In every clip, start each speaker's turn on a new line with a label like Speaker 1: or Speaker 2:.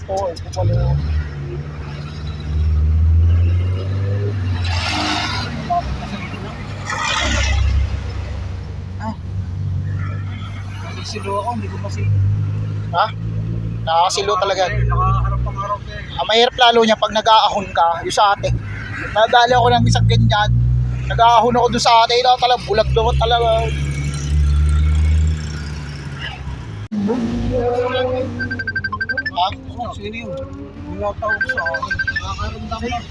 Speaker 1: Oo, ito pala yun.
Speaker 2: Silo ako, hindi ko kasi.
Speaker 1: Ha? Nakakasilo talaga.
Speaker 2: Nakaharap-harap eh.
Speaker 1: Ang mahirap lalo niya pag nag-aahon ka, yung sa ate. Nadali ako ng isang ganyan. Nag-aahon ako doon sa ate. Ito talaga, bulag doon talaga. Ha?
Speaker 2: Oh, sino yun? Tinatawag sa akin. Nakakaramdam lang.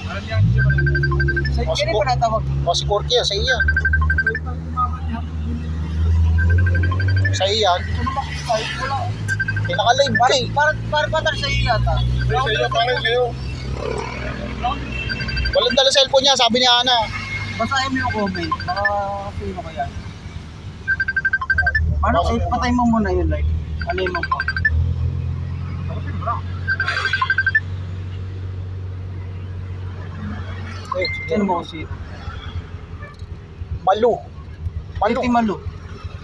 Speaker 2: Alam niya, hindi ba lang? Sa kanya pa natawag?
Speaker 1: O si Corky, sa iya. Sa iya.
Speaker 2: Ito naman kahit wala.
Speaker 1: Pinaka-live ka eh.
Speaker 2: Parang patar sa iyo yata.
Speaker 3: Sa iyo, parang sa iyo.
Speaker 1: Walang dala cellphone niya, sabi ni Ana.
Speaker 2: Basahin mo yung comment. Baka sino kaya? Paano patay mo muna yun like? Ano mo po?
Speaker 1: Eh,
Speaker 2: Sino mo si
Speaker 1: Malu. Malu.
Speaker 2: Titi Malu?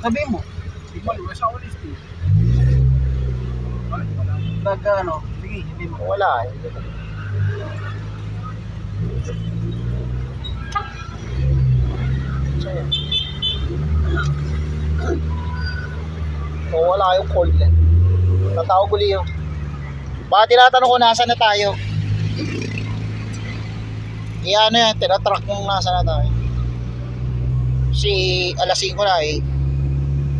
Speaker 2: Sabihin mo. Titi Malu, nasa ulis eh. Ano? Sige, hindi mo.
Speaker 1: Wala eh. So, wala yung call lang. Tatawag uli yun. Baka tinatanong ko nasa na tayo. Ano yan, tinatrack yung nasa na tayo. Si alas 5 na eh.